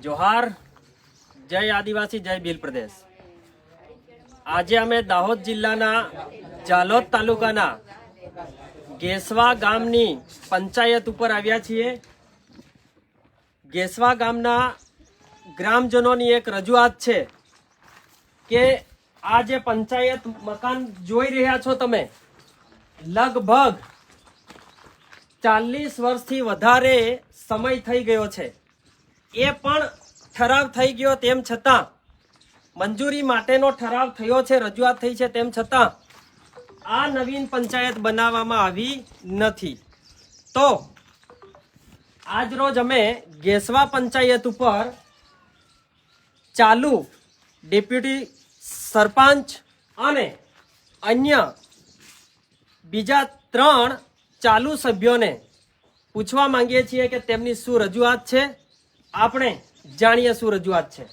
જોહાર, જય આદિવાસી, જય ભીલ પ્રદેશ। આજે અમે દાહોદ જિલ્લાના જાલોદ તાલુકાના ગેસવા ગામની પંચાયત ઉપર આવ્યા છીએ। ગેસવા ગામના ગ્રામજનોની એક રજૂઆત છે કે આ જે પંચાયત મકાન જોઈ રહ્યા છો તમે, લગભગ 40 વર્ષથી વધારે સમય થઈ ગયો છે। એ પણ ઠરાવ થઈ ગયો તેમ છતાં, મંજૂરી માટેનો ઠરાવ થયો છે, રજૂઆત થઈ છે, તેમ છતાં આ નવીન પંચાયત બનાવવામાં આવી નથી। તો આજ રોજ અમે ગેસવા પંચાયત ઉપર ચાલુ ડેપ્યુટી સરપંચ અને અન્ય બીજા 3 ચાલુ સભ્યોને પૂછવા માંગીએ છીએ કે તેમની શું રજૂઆત છે। આપણે જાણીએ શું રજૂઆત છે।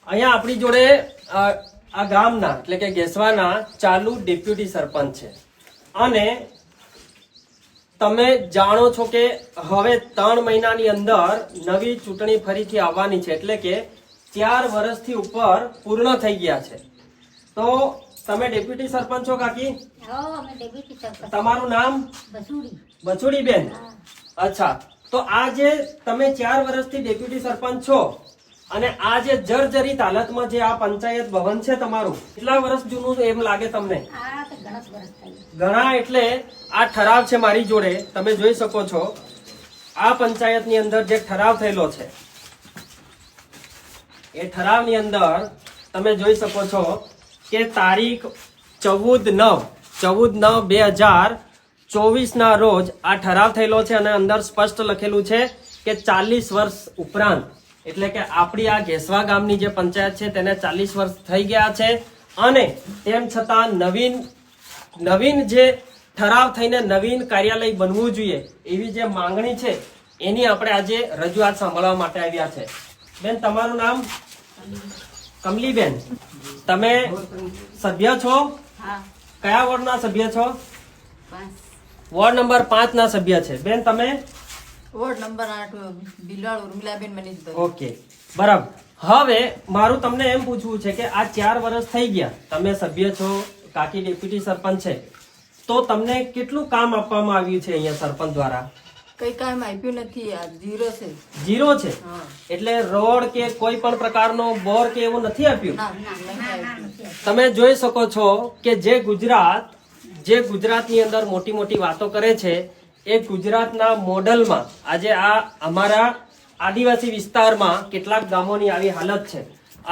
અહીંયા આપણી જોડે આ ગામના એટલે કે ગેસવાના ચાલુ ડેપ્યુટી સરપંચ છે અને તમે જાણો છો કે હવે 3 મહિનાની અંદર નવી ચૂંટણી ફરીથી આવવાની છે, એટલે કે 4 વર્ષથી ઉપર પૂર્ણ થઈ ગયા છે। તો તમે ડેપ્યુટી સરપંચ છો કાકી? તમારું નામ? બચુડી બેન। અચ્છા, તો આ જે તમે 4 વર્ષથી ડેપ્યુટી સરપંચ છો અને આ જે જર્જરિત હાલતમાં જે આ પંચાયત ભવન છે તમારું, કેટલા વર્ષ જૂનું એમ લાગે તમને? ઘણા, એટલે આ ઠરાવ છે મારી જોડે, તમે જોઈ શકો છો। આ પંચાયતની અંદર જે ઠરાવ થયેલો છે એ ઠરાવની અંદર તમે જોઈ શકો છો કે તારીખ 14/9/2024 ના રોજ આ ઠરાવ થયેલો છે અને અંદર સ્પષ્ટ લખેલું છે કે 40 વર્ષ ઉપરાંત, એટલે કે આપણી આ ગેસવા ગામની જે પંચાયત છે તેને 40 વર્ષ થઈ ગયા છે અને તેમ છતાં નવીન જે ઠરાવ થઈને નવીન કાર્યાલય બનવું જોઈએ એવી જે માંગણી છે એની આપણે આજે રજૂઆત સાંભળવા માટે આવ્યા છે। બેન, તમારું નામ? કમલીબેન। તમે સભ્ય છો? કયા વોર્ડના સભ્ય છો? વોર્ડ નંબર 5 ના સભ્ય છે। બેન, તમે? વોર્ડ નંબર 8 બિલાળ ઉર્મિલાબેન મનીષભાઈ। ઓકે, બરાબર। હવે મારું તમને એમ પૂછવું છે કે આ 4 વર્ષ થઈ ગયા, તમે સભ્ય છો, કાકી ડેપ્યુટી સરપંચ છે, તો તમને કેટલું કામ આપવામાં આવ્યું છે અહીંયા સરપંચ દ્વારા? કઈ કામ આપ્યું નથી, આ ઝીરો છે। ઝીરો છે? એટલે રોડ કે કોઈ પણ પ્રકારનો બોર કે એવું નથી આપ્યું? તમે જોઈ શકો છો કે જે ગુજરાતની અંદર મોટી મોટી વાતો કરે છે એ ગુજરાતના મોડલમાં આજે આ અમારા આદિવાસી વિસ્તારમાં કેટલાક ગામોની આવી હાલત છે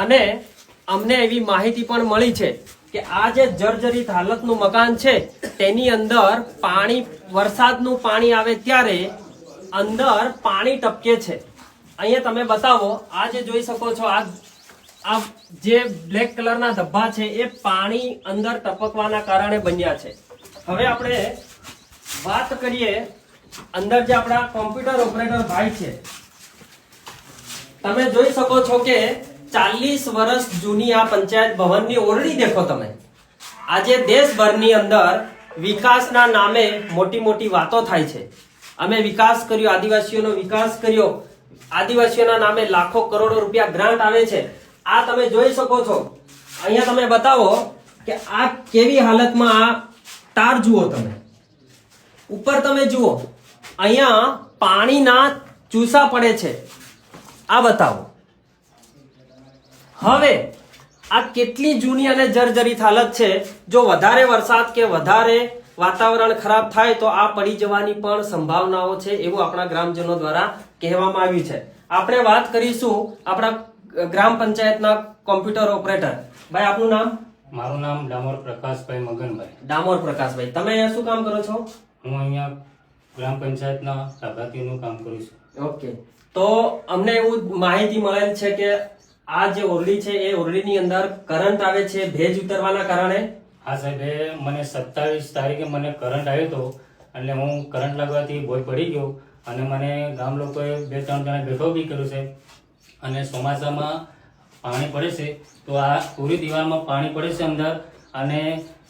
અને અમને એવી માહિતી પણ મળી છે કે આ જે જર્જરિત હાલતનું મકાન છે તેની અંદર પાણી, વરસાદનું પાણી આવે ત્યારે અંદર પાણી ટપકે છે। અહીંયા તમે બતાવો, આ જે જોઈ શકો છો આ જે બ્લેક કલરના ધબ્બા છે એ પાણી અંદર ટપકવાના કારણે બન્યા છે। હવે આપણે વાત કરીએ અંદર જે આપણા કોમ્પ્યુટર ઓપરેટર ભાઈ છે, તમે જોઈ શકો છો કે 40 વર્ષ જૂની આ પંચાયત ભવનની ઓરડી દેખો તમે। આજે દેશભરની અંદર વિકાસના નામે મોટી મોટી વાતો થાય છે, અમે વિકાસ કર્યો, આદિવાસીઓનો વિકાસ કર્યો, આદિવાસીઓના નામે લાખો કરોડો રૂપિયા ગ્રાન્ટ આવે છે। આ તમે જોઈ શકો છો। અહીંયા તમે બતાવો કે આ કેવી હાલતમાં આ તાર જુઓ તમે, ઉપર તમે જુઓ, અહીંયા પાણીના ચૂસા પડે છે, આ બતાવો। હવે આ કેટલી જૂની અને જર્જરિત હાલત છે। જો વધારે વરસાદ કે વધારે વાતાવરણ ખરાબ થાય તો આ પડી જવાની પણ સંભાવનાઓ છે એવું આપણા ગ્રામજનો દ્વારા કહેવામાં આવ્યું છે। આપણે વાત કરીશું આપણા ગ્રામ પંચાયતના કોમ્પ્યુટર ઓપરેટર ભાઈ, આપનું નામ? મારું નામ ડામોર પ્રકાશભાઈ મગનભાઈ। ડામોર પ્રકાશભાઈ, તમે અહીંયા શું કામ કરો છો? હું અહીંયા ગ્રામ પંચાયતના લાભાર્થીનું કામ કરું છું। ઓકે, તો અમને એવું માહિતી મળેલ છે કે આ જે ઓરડી છે એ ઓરડીની અંદર કરંટ આવે છે ભેજ ઉતરવાના કારણે? આ સાહેબે મને 27 તારીખે મને કરંટ આવ્યો હતો એટલે હું કરંટ લાગવાથી ભોય પડી ગયો અને મને ગામ લોકોએ 2-3 જણા બેઠો બી કર્યો છે અને ચોમાસામાં પાણી પડે છે તો આ પૂરી દિવાલમાં પાણી પડે છે અંદર અને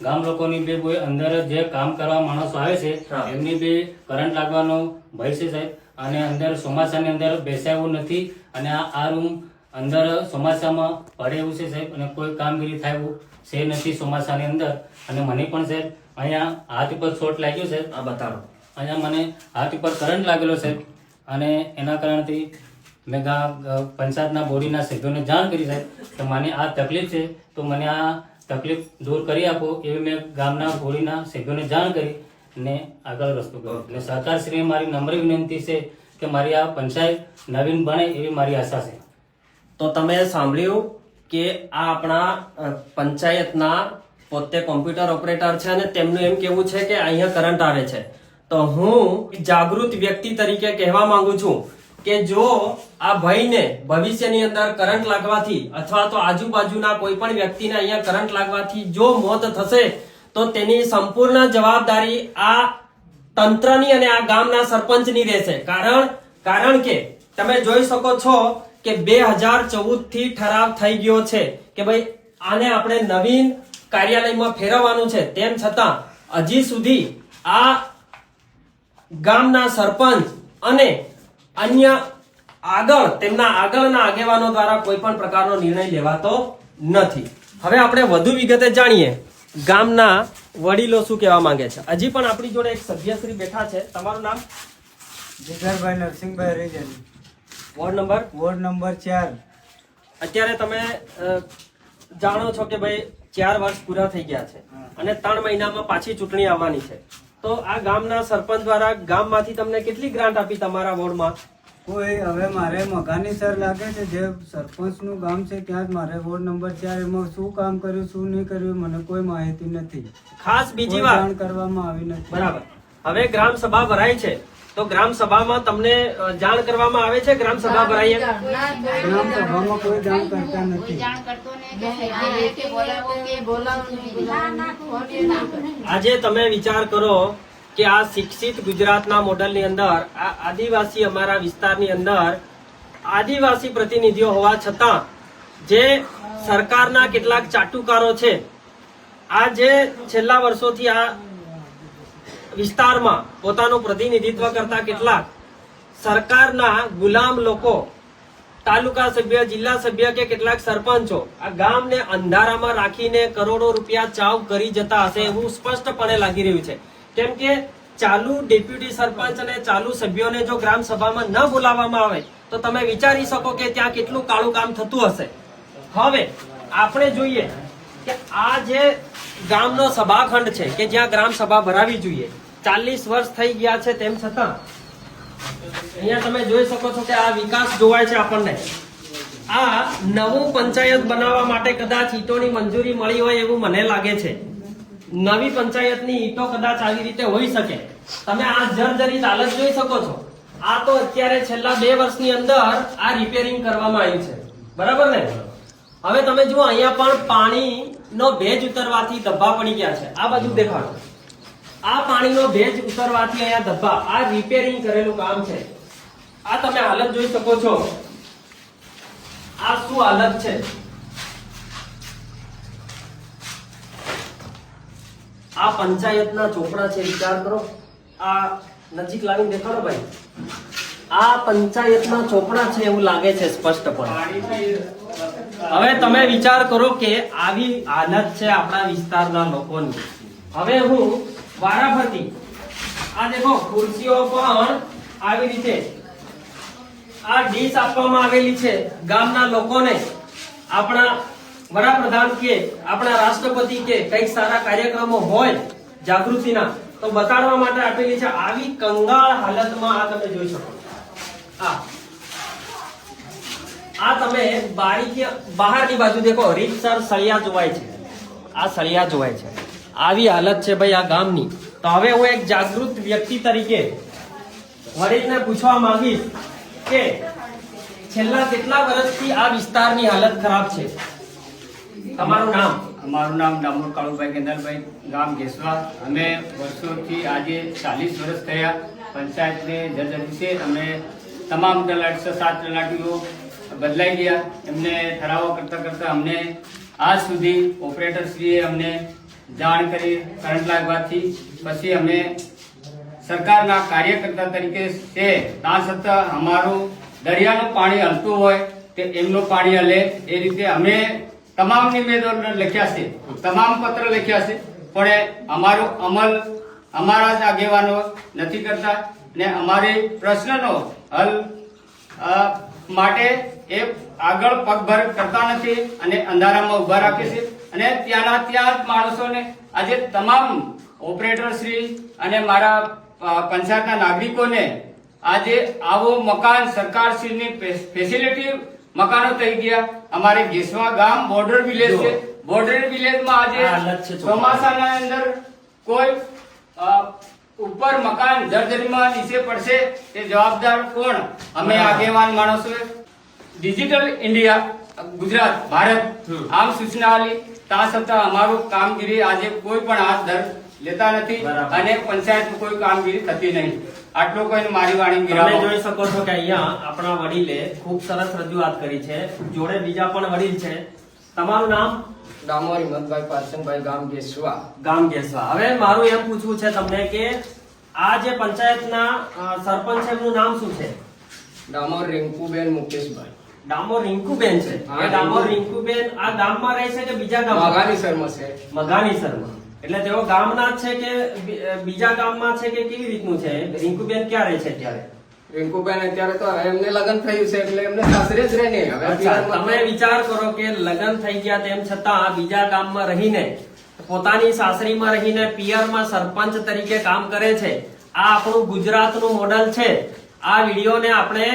ગામ લોકોની બી કોઈ અંદર જે કામ કરવા માણસો આવે છે હા. એમની બી કરંટ લાગવાનો ભય છે સાહેબ. અને અંદર ચોમાસાની અંદર બેસાય એવું નથી અને આ રૂમ અંદર ચોમાસામાં પડે એવું છે સાહેબ. અને કોઈ કામગીરી થાય એવું છે નથી ચોમાસાની અંદર. અને મને પણ સાહેબ અહીંયા હાથ ઉપર ચોટ લાગ્યો છે. આ બતાડો. અહીંયા મને હાથ ઉપર કરંટ લાગેલો છે અને એના કારણથી મેં પંચાયતના બોડીના સભ્યોને જાણ કરી સાહેબ કે મને આ તકલીફ છે, તો મને આ તકલીફ દૂર કરી આપો એવી મેં ગામના બોડીના સભ્યોને જાણ કરી ને આગળ રસ્તો કર્યો. એટલે સરકારશ્રીને મારી નમ્ર વિનંતી છે કે મારી આ પંચાયત નવીન બને એવી મારી આશા છે. તો તમે સાંભળ્યું કે આ આપણા પંચાયતના પોતે કોમ્પ્યુટર ઓપરેટર છે અને તેમનું એમ કેવું છે કે અહીંયા કરંટ આવે છે. તો હું જાગૃત વ્યક્તિ તરીકે કહેવા માંગુ છું કે જો આ ભાઈને ભવિષ્યની અંદર કરંટ લાગવાથી અથવા તો આજુબાજુના કોઈ પણ વ્યક્તિને અહીંયા કરંટ લાગવાથી જો મોત થશે તો તેની સંપૂર્ણ જવાબદારી આ તંત્રની અને આ ગામના સરપંચની રહેશે. કારણ કે તમે જોઈ શકો છો કે 2014 થી ઠરાવ થઈ ગયો છે કે ભાઈ આને આપણે નવીન કાર્યાલયમાં ફેરવવાનું છે. તેમ છતાં હજી સુધી આ ગામના સરપંચ અને અન્ય તેમના આગળના આગેવાનો દ્વારા કોઈ પણ પ્રકારનો નિર્ણય લેવાતો નથી. હવે આપણે વધુ વિગતે જાણીએ ગામના વડીલો શું કહેવા માંગે છે. હજી પણ આપણી જોડે એક સભ્યશ્રી બેઠા છે. તમારું નામ? Jigarbhai Narsinhbhai Rejan, ward number? Ward number 4. અત્યારે તમે જાણો છો કે ભાઈ 4 વર્ષ પૂરા થઈ ગયા છે અને 3 મહિનામાં પાછી ચૂંટણી આવવાની છે. તો આ ગામના સરપંચ દ્વારા ગામમાંથી તમને કેટલી ગ્રાન્ટ આપી તમારા વોર્ડમાં? કોઈ હવે મારે મકાની સર લાગે છે, જે સરપંચનું ગામ છે ત્યાં જ મારે વોર્ડ નંબર 4 એમાં શું કામ કર્યું શું નહીં કર્યું મને કોઈ માહિતી નથી. ખાસ બીજી કોઈ વાત, જાણ કરવામાં આવી નથી. બરાબર. હવે ગ્રામ સભા ભરાય છે તો ગ્રામ સભામાં તમને જાણ કરવામાં આવે છે? ગ્રામ સભા ભરાય એમ? ગ્રામ સભામાં કોઈ જાણ કરતા નથી. આજે તમે વિચાર કરો કે આ શિક્ષિત ગુજરાતના મોડલની અંદર આ આદિવાસી અમારા વિસ્તારની અંદર આદિવાસી પ્રતિનિધિઓ હોવા છતાં જે સરકારના કેટલાક ચાટુકારો છે, આ જે છેલ્લા વર્ષોથી આ વિસ્તારમાં પોતાનું પ્રતિનિધિત્વ કરતા કેટલાક સરકારના ગુલામ લોકો, તાલુકા સભ્ય, જિલ્લા સભ્ય કે કેટલાક સરપંચો આ ગામને અંધારામાં રાખીને કરોડો રૂપિયા ચાવ કરી જતા હશે એવું સ્પષ્ટપણે લાગી રહ્યું છે. કેમ કે ચાલુ ડેપ્યુટી સરપંચ અને ચાલુ સભ્યોને જો ગ્રામ સભામાં ન બોલાવવામાં આવે તો તમે વિચારી શકો કે ત્યાં કેટલું કાળું કામ થતું હશે. હવે આપણે જોઈએ કે આ જે ગામનો સભાખંડ છે કે જ્યાં ગ્રામ સભા ભરાવી જોઈએ, 40 વર્ષ થઈ ગયા છે, તેમ છતાં અહીંયા તમે જોઈ શકો છો કે આ વિકાસ જોવાય છે આપણને. આ નવું પંચાયત બનાવવા માટે કદાચ ઈંટોની મંજૂરી મળી હોય એવું મને લાગે છે. નવી પંચાયતની ઈંટો કદાચ આવી રીતે હોઈ શકે. તમે આ જર્જરિત હાલત જોઈ શકો છો. આ તો અત્યારે છેલ્લા 2 વર્ષની અંદર આ રિપેરિંગ કરવામાં આવ્યું છે, બરાબર ને? હવે તમે જુઓ અહીંયા પણ પાણીનો ભેજ ઉતરવાથી ધબ્બા પડી ગયા છે. આ બાજુ દેખાડો. આ પાણીનો ભેજ ઉતરવાથી અહીંયા ધબ્બા, આ રિપેરિંગ કરેલું કામ છે. આ તમે હાલત જોઈ શકો છો. આ શું હાલત છે? આ પંચાયતના ચોપડા છે, વિચાર કરો. આ નજીક લાવીને દેખાડો ભાઈ. આ પંચાયતના ચોપડા છે એવું લાગે છે સ્પષ્ટપણે. હવે તમે વિચાર કરો કે આવી હાલત છે આપણા વિસ્તારના લોકોની. હવે હું વારાફરતી આ દેખો ખુરશીઓ પણ આવી રીતે આ ડીશ આપવામાં આવેલી છે ગામના લોકોને. આપણા વડાપ્રધાન કે આપણા રાષ્ટ્રપતિ કે કઈક સારા કાર્યક્રમો હોય જાગૃતિના તો બતાડવા માટે આપેલી છે. આવી કંગાળ હાલતમાં આ તમે જોઈ શકો. આ તમે બારીથી બહારની બાજુ દેખો, રીતસર સળિયા જોવાય છે. આ સળિયા જોવાય છે. આવી હાલત છે ભાઈ આ ગામની. તો હવે હું એક જાગૃત વ્યક્તિ તરીકે વડીલને પૂછવા માંગીશ કે છેલ્લા કેટલા વર્ષથી આ વિસ્તારની હાલત ખરાબ છે? તમારું નામ? અમારું નામ ડામોર કાળુભાઈ કેન્દ્રભાઈ, ગામ ઘેસવા. અમે વર્ષોથી આજે 40 વર્ષ થયા પંચાયતને જર્જરિત છે. અમે તમામ તલાટી 7 તલાટીઓ બદલાઈ ગયા. એમને ઠરાવો કરતા કરતા અમને આજ સુધી ઓપરેટરશ્રીએ અમને જાણ કરી કરંટ લાગવાથી પછી અમે સરકારના કાર્યકર્તા તરીકે છે ત્યાં છતાં અમારું દરિયાનું પાણી હલતું હોય તે એમનું પાણી હલે એ રીતે અમે તમામ નિવેદન લખ્યા છે, તમામ પત્ર લખ્યા છે, પણ અમારો અમલ અમારા જ આગેવાનો નથી કરતા ને અમારી પ્રશ્નનો હલ માટે એ આગળ પગભર કરતા નથી અને અંધારામાં ઉભા રાખે છે અને ત્યાંના ત્યાં જ માણસોને આજે તમામ ઓપરેટરશ્રી અને મારા પંચાયતના નાગરિકોને આજે આવો મકાન સરકારશ્રીની ફેસિલિટી મકાનો થઈ ગયા. અમારે ગેસવા ગામ બોર્ડર વિલેજ છે. બોર્ડર વિલેજમાં આજે ચોમાસાના અંદર કોઈ ઉપર મકાન જર્જરીમાં નીચે પડશે તે જવાબદાર કોણ? અમે આગેવાન માણસોએ ડિજિટલ ઇન્ડિયા ગુજરાત ભારત આમ સૂચના આલી ત્યાં છતાં અમારું કામગીરી આજે કોઈ પણ હાથ ધર લેતા નથી અને પંચાયતમાં કોઈ કામગીરી થતી નહીં. આટલો કોઈ મારી વાણી તમે વિરામ. જોઈ શકો છો કે અહીંયા આપણા વડીલે ખૂબ સરસ રજૂઆત કરી છે. જોડે બીજા પણ વડીલ છે. તમારું નામ? ડામોર હિંમતભાઈ પારસનભાઈ, ગામ ગેસવા. ગામ ગેસવા. હવે મારું એમ પૂછવું છે તમને કે આ જે પંચાયતના સરપંચ છે એમનું નામ શું છે? ડામોર રિંકુબેન મુકેશભાઈ. ડામોર રિંકુબેન છે. હા, એ ડામોર રિંકુબેન આ ગામમાં રહે છે કે બીજા ગામમાં? મઘાનીસરમાં છે. મઘાનીસરમાં. એટલે તેઓ ગામના જ છે કે બીજા ગામમાં છે કે કેવી રીતનું છે? રિંકુબેન ક્યાં રહે છે ત્યારે? રિંકુબેન અત્યારે તો એમને લગ્ન થયું છે એટલે એમને સાસરે જ રહે ને. હવે અચ્છા, પિયરમાં તમે વિચાર કરો કે લગ્ન થઈ ગયા તેમ છતાં બીજા ગામમાં રહીને પોતાની સાસરીમાં રહીને પિયરમાં સરપંચ તરીકે કામ કરે છે. આ આપણું ગુજરાતનું મોડલ છે. આ વિડીયોને આપણે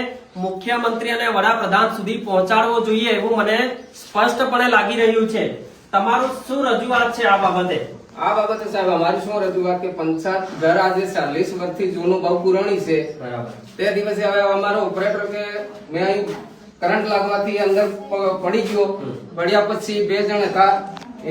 મુખ્યમંત્રી અને વડાપ્રધાન સુધી પહોંચાડવો જોઈએ એવું મને સ્પષ્ટપણે લાગી રહ્યું છે. તમારું શું રજૂઆત છે આ બાબતે? આ બાબતે સાહેબ અમારી શું રજૂઆત કે પંચાયત ઘર આજે 40 વર્ષથી જૂનું બહુ પુરાણી છે. બરાબર. તે દિવસે હવે અમારો ઓપરેટર કે મેં અહીં કરંટ લાગવાથી અંદર પડી ગયો. પડ્યા પછી 2 જણ હતા,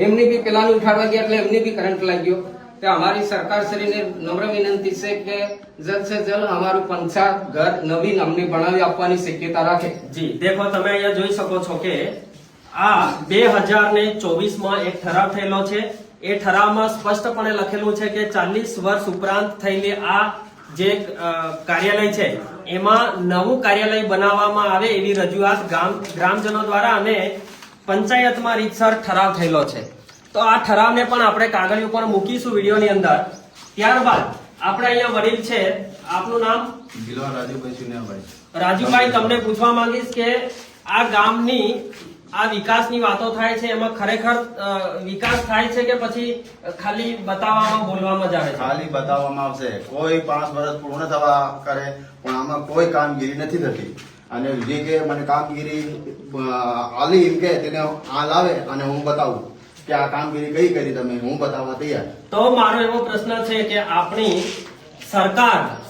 એમની બી પેલાની ઉઠાડવા ગયા એટલે એમની બી કરંટ લાગ્યો. તે અમારી સરકારશ્રીને નમ્ર વિનંતી છે કે જલ્દ સે જલ્દ અમારું પંચાયત ઘર નવીન અમને બનાવી આપવાની શક્યતા રાખે. જી દેખો, તમે અહીંયા જોઈ શકો છો કે આ 2024માં એક ઠરાવ થયેલો છે. એ ઠરાવમાં સ્પષ્ટપણે લખેલું છે કે 40 વર્ષ ઉપરાંત થયેલી આ જે કાર્યાલય છે એમાં નવું કાર્યાલય બનાવવામાં આવે એવી રજૂઆત ગ્રામજનો દ્વારા અને પંચાયતમાં રીતસર ઠરાવ થયેલો છે. તો આ ઠરાવને પણ આપણે કાગળ ઉપર મૂકીશું વિડીયોની અંદર. ત્યારબાદ આપણે અહીંયા વડીલ છે, આપનું નામ? રાજુભાઈ સિન્હાભાઈ. રાજુભાઈ, તમને પૂછવા માંગીશ કે આ ગામની આ વિકાસની વાતો થાય છે એમાં ખરેખર વિકાસ થાય છે કે પછી ખાલી બતાવવામાં બોલવામાં જ આવે છે? ખાલી બતાવવામાં આવશે. કોઈ 5 વર્ષ પૂર્ણ થવા કરે પણ આમાં કોઈ કામગીરી નથી થતી. અને જે કે મને કામગીરી આલી એમ કે તેને હાલ આવે અને હું બતાવું કે આ કામગીરી કઈ કરી તમે, હું બતાવવા તૈયાર. તો મારો એવો પ્રશ્ન છે કે આપણી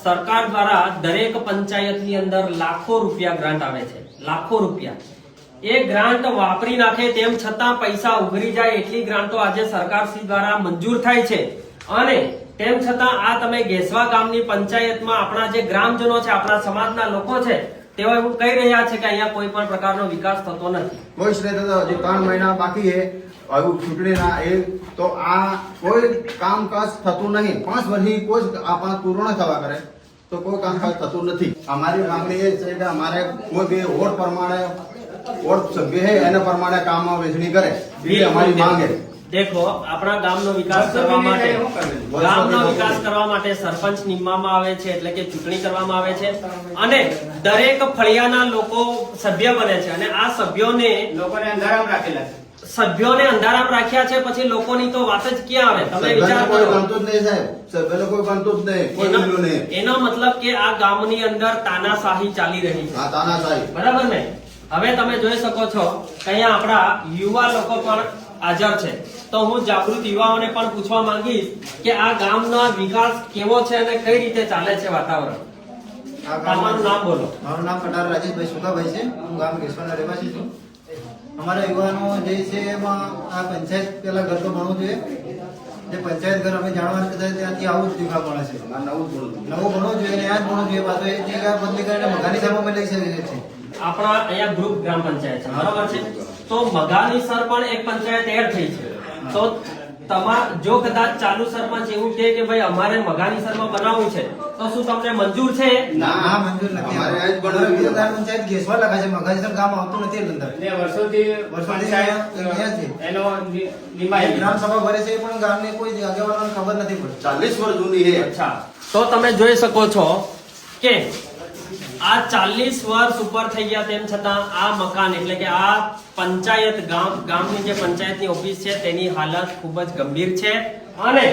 સરકાર દ્વારા દરેક પંચાયતની અંદર લાખો રૂપિયા ગ્રાન્ટ આવે છે, લાખો રૂપિયા. એ ગ્રાન્ટ વાપરી નાખે તેમ છતાં પૈસા ઉઘરી જાય એટલી ગ્રાન્ટો આજે સરકારશ્રી દ્વારા મંજૂર થાય છે. અને તેમ છતાં આ તમે ગેસવા ગામની પંચાયતમાં આપણા જે ગ્રામજનો છે, આપણા સમાજના લોકો છે, તેઓ એવું કહી રહ્યા છે કે અહીંયા કોઈ પણ પ્રકારનો વિકાસ થતો નથી. કોઈ શ્રેય થતો હજી 3 મહિના બાકી છે આવું ચૂંટણીના. એ તો આ કોઈ કામકાજ થતું નહીં. 5 વર્ષથી કોઈ આપણા પૂર્ણ થવા કરે તો કોઈ કામકાજ થતું નથી. અમારી માંગણી એ છે કે અમારે કોઈ બી વોટ પ્રમાણે વોટ સભ્ય છે એને પ્રમાણે કામમાં વહેંચણી કરે એ અમારી માંગ છે. દેખો, આપણા ગામનો વિકાસ કરવા માટે સરપંચ નિમવામાં આવે છે, એટલે કે ચૂંટણી કરવામાં આવે છે અને દરેક ફળિયાના લોકો સભ્ય બને છે અને આ સભ્યોને લોકોને અંધારામાં રાખેલા છે. સભ્યોને અંધારામ રાખ્યા છે, પછી લોકોની તો વાત જ ક્યાં આવે? તમે વિચાર કોઈ કરો. ગમતું જ નહીં સાહેબ, સભ્યને કોઈ ગમતું જ નહીં, કોઈ મિલ્યું નહીં. એનો મતલબ કે આ ગામની અંદર તાનાશાહી ચાલી રહી છે. આ તાનાશાહી. બરાબર ને? હવે તમે જોઈ શકો છો કે અહીંયા આપણા યુવા લોકો પણ હાજર છે. તો હું જાગૃત યુવાઓને પણ પૂછવા માંગીશ કે આ ગામનો વિકાસ કેવો છે અને કઈ રીતે ચાલે છે વાતાવરણ. તમારું નામ બોલો. મારું નામ કટાર રાજેશભાઈ સુકાભાઈ છે. હું ગામ ગેસવાના રહેવાસી છું. અમારા યુવાનો જે છે એમાં આ પંચાયત પેલા ઘર તો ભણવું જોઈએ. જે પંચાયત ઘર અમે જાણવા ત્યાંથી આવું જ દેખા મળે છે. નવું ભણવું જોઈએ અને યાદ ભણવું જોઈએ. પાછું એ જગ્યા બદલી કરીને મઘાની સાહેબ અમે લઈ શકીએ છીએ. આપણા અહીંયા ગ્રુપ ગ્રામ પંચાયત છે, બરાબર છે? તો મઘાનીસર પણ એક પંચાયત એડ થઈ છે. તો જો કદાચ ચાલુ સરપંચ એવું કહે કે ભાઈ અમારે મઘાનીસરમાં બનાવવું છે, તો શું તમને મંજૂર છે? ના મંજૂર નથી. અમારે આજ પણ અમારે ગ્રામ પંચાયત ઘેસવા લખા છે, મઘાસર ગામ આવતું નથી એની અંદર. ને વર્ષોથી અહીંયા છે. એનો નિમાય ગ્રામ સભા ભરે છે પણ ગામને કોઈ આગેવાનોને ખબર નથી પડતી. 40 વર્ષ જૂની છે. અચ્છા તો તમે જોઈ શકો છો કે આ 40 વર્ષ ઉપર થઈ ગયા તેમ છતાં આ મકાન એટલે કે આ પંચાયત ગામની જે પંચાયતની ઓફિસ છે તેની હાલત ખૂબ જ ગંભીર છે. અને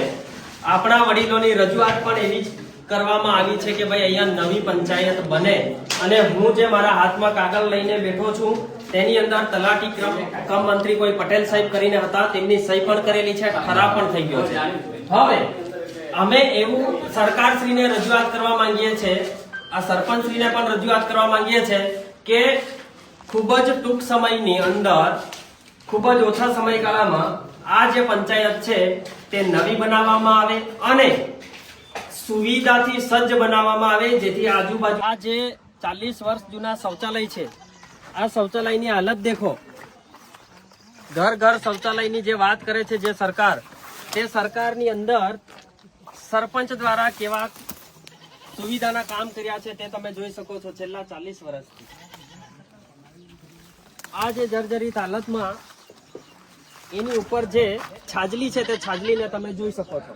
આપણા વડીલોની રજૂઆત પણ એવી જ કરવામાં આવી છે કે ભાઈ અહીંયા નવી પંચાયત બને. અને હું જે મારા હાથમાં કાગળ લઈને બેઠો છું તેની અંદર તલાટી કમ મંત્રી કોઈ પટેલ સાહેબ કરીને હતા, તેમની સહી પણ કરેલી છે, ઠરાવ પણ થઈ ગયો છે. હવે અમે એવું સરકારશ્રીને રજૂઆત કરવા માંગીએ છીએ, આ સરપંચશ્રીને પણ રજૂઆત કરવા માંગીએ છીએ કે ખૂબ જ ટૂંક સમયની અંદર, ખૂબ જ ઓછા સમયગાળામાં આ જે પંચાયત છે તે નવી બનાવવામાં આવે અને સુવિધાથી સજ્જ બનાવવામાં આવે, જેથી આજુબાજુ આ જે 40 વર્ષ જૂના શૌચાલય છે, આ શૌચાલયની હાલત દેખો. ઘર ઘર શૌચાલયની જે વાત કરે છે જે સરકાર, તે સરકારની અંદર સરપંચ દ્વારા કેવા સુવિધાના કામ કર્યા છે તે તમે જોઈ શકો છો છેલ્લા 40 વર્ષથી. આ જે જર્જરિત હાલતમાં એની ઉપર જે છાજલી છે તે છાજલીને તમે જોઈ શકો છો.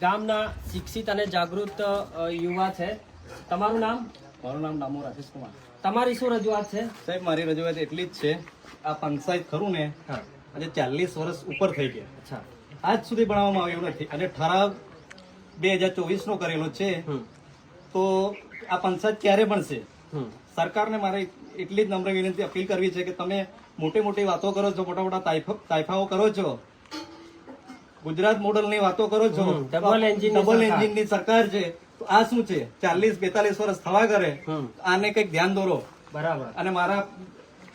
ગામના શિક્ષિત અને જાગૃત યુવા છે. તમારું નામ? મારું નામ ડામોર આશીષ કુમાર. તમારી શું રજૂઆત છે? સાહેબ મારી રજૂઆત એટલી જ છે, આ પંચાયત ખરું ને આજે 40 વર્ષ ઉપર થઈ ગયા, અચ્છા, આજ સુધી બનાવવામાં આવ્યું નથી અને ઠરાવ 2024 નો કરેલો છે. તો આ પંચાયત ક્યારે બનશે? સરકારને મારે એટલી જ નમ્ર વિનંતી અપીલ કરવી છે કે તમે મોટી મોટી વાતો કરો છો, મોટા મોટા તાઇફાઓ કરો છો, ગુજરાત મોડલ ની વાતો કરો છો, ડબલ એન્જિન ની સરકાર છે, તો આ શું છે? 40-42 વર્ષ થવા કરે, આને કઈક ધ્યાન દોરો. બરાબર. અને મારા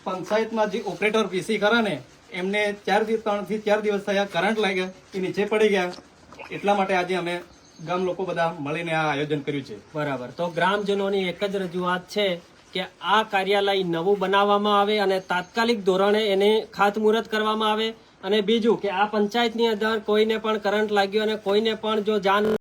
પંચાયતમાં જે ઓપરેટર પીસી ખરા ને એમને 3 થી 4 દિવસ થયા કરંટ લાગ્યા, એ નીચે પડી ગયા. એટલા માટે આજે અમે ગામ લોકો બધા મળીને આ આયોજન કર્યું છે. બરાબર. તો ગ્રામજનોની એક જ રજૂઆત છે કે આ કાર્યાલય નવું બનાવવામાં આવે અને તાત્કાલિક ધોરણે એને ખાતમુહૂર્ત કરવામાં આવે. અને બીજું કે આ પંચાયતની અંદર કોઈને પણ કરંટ લાગ્યો અને કોઈને પણ જો જાન